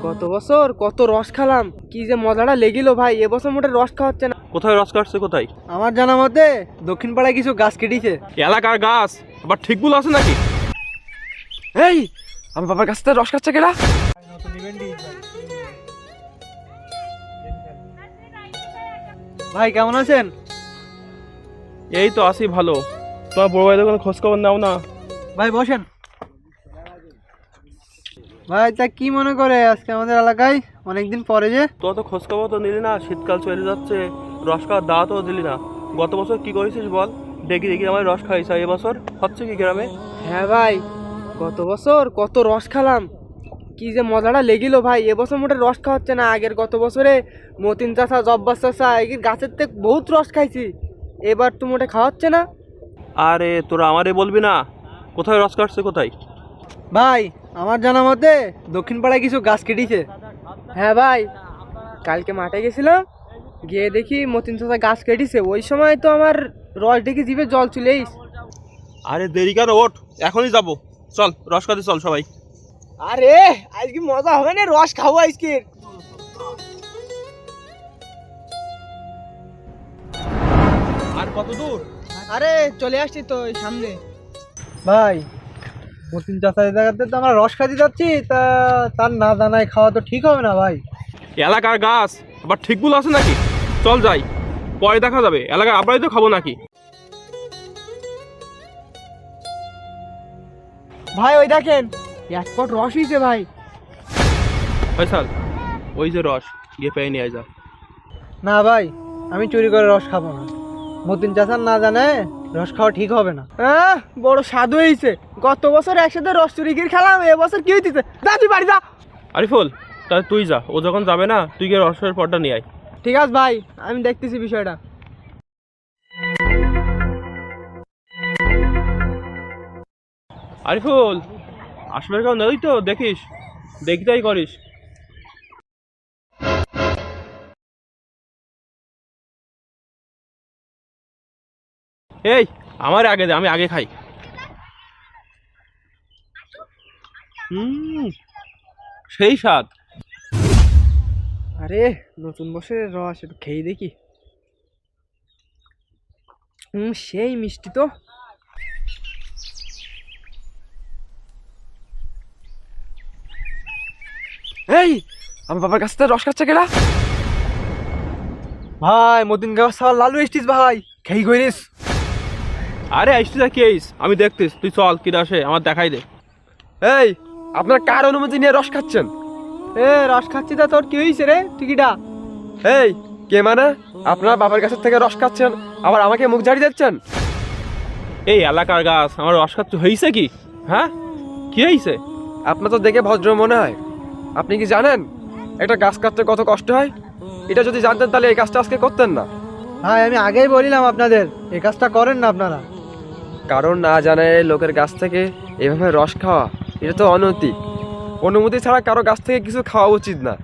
গত বছর কত রস খেলাম, কি যে মজাটা লেগিল ভাই। এবছর মোটে রস খাওয়া হচ্ছে না। কোথায় রস কাটছে কোথায়? আমার জানা মতে দক্ষিণ পাড়ায় কিছু গাছ কেটেছে। এলাকার গাছ আবার ঠিকগুলো আছে নাকি? এই আমার বাবার কাছ থেকে রস খাচ্ছে কেডা? ভাই কেমন আছেন? এই তো আসি ভালো। তোমার বড় ভাই কোনো খোঁজ খবর নাও না? ভাই বসেন। ভাই তা কি মনে করে আজকে আমাদের এলাকায় অনেকদিন পরে যে? তোর তো খোঁজ খবর তো নিলি না, শীতকাল চলে যাচ্ছে, রস খাওয়ার দাওয়াতও দিলি না। গত বছর কি করেছিস বল? ডেকে ডেকে আমার রস খাইছ, এবছর হচ্ছে কি গ্রামে? হ্যাঁ ভাই, গত বছর কত রস খেলাম, কি যে মজাটা লেগিল ভাই। এবছর মোটে রস খাওয়া হচ্ছে না। আগের গত বছরে মতিন চাষা, জব্বার চাষা এগির গাছের থেকে বহুত রস খাইছি। এবার তো মোটে খাওয়া হচ্ছে না। আরে তোরা আমারে বলবি না, কোথায় রস কাটছে কোথায়? ভাই আমার জানা মতে দক্ষিণ পাড়ায় কিছু গাছ কেটেছে। হ্যাঁ ভাই, কালকে মাঠে গেছিলাম, গিয়ে দেখি মতিন চাষা গাছ কেটেছে। ওই সময় তো আমার রস দেখে জিভে জল চলে এসে। আরে দেরি কেন, ওঠ, এখনই যাবো, চল রস খাতে চল সবাই। আরে আজকে মজা হবে না, রস খাবো আজকে। আর কত দূর? আরে চলে আসছি তো এই সামনে। ভাই মতিন চাষা জায়গাতে তো আমরা রস খাতে যাচ্ছি, তা তার না জানায় খাওয়া তো ঠিক হবে না ভাই। এলাকার গাছ আবার ঠিকগুলো আছে নাকি? চল যাই, পরে দেখা যাবে। এলাকার আমরাই তো খাবো নাকি? ভাই ওই দেখেন এক পট রস হয়েছে ভাই। ফয়সাল, ওই যে রস, গিয়ে পেয়ে নিয়ে যা। না ভাই, আমি চুরি করে রস খাবো না। মতিন চাষার না জানে রস খাওয়া ঠিক হবে না। বড় স্বাদ হয়েছে। গত বছর একসাথে রস চুরি করে খেলাম, এবছর কি হইতেছে? যা তুই বাড়ি যা। আরিফুল, তাহলে তুই যা, ও যখন যাবে না তুই গিয়ে রসের পটটা নিয়ে আয়। ঠিক আছে ভাই, আমি দেখতেছি বিষয়টা। আরিফুল, আসলে কেউ নেই তো? দেখিস, দেখতেই করিস। এই আমার আগে দে, আমি আগে খাই। সেই স্বাদ। আরে নতুন বছরের রস, একটু খেয়ে দেখি। সেই মিষ্টি তো। এই আমার বাবার কাছ থেকে রস খাচ্ছে কেডা? ভাই মতিন গাছ লালু এসছিস ভাই, খেয়ে গইরিস। আরে আসতে যা, কি আইস? আমি দেখতিস, তুই চল, কি আসে আমার দেখাই দে। এই আপনারা কার অনুমতি নিয়ে রস খাচ্ছেন? রস খাচ্ছি তা তোর কি হয়েছে রে? তুই কিটা? এই কে মানে? আপনারা বাবার কাছের থেকে রস খাচ্ছেন, আবার আমাকে মুখ ঝাড়ি দিচ্ছেন? এই এলাকার গাছ আমার রস খাচ্ছে, হয়েছে কি? হ্যাঁ, কি হয়েছে? আপনার তো দেখে ভদ্র মনে হয়। আপনি কি জানেন একটা গাছ কাটতে কত কষ্ট হয়? এটা যদি জানতেন তাহলে এই কাজটা আজকে করতেন না। ভাই আমি আগেই বলিলাম আপনাদের এই কাজটা করেন না আপনারা। কারণ না জানায় লোকের গাছ থেকে এভাবে রস খাওয়া, এটা তো অনৈতিক। অনুমতি ছাড়া কারো গাছ থেকে কিছু খাওয়া উচিত না।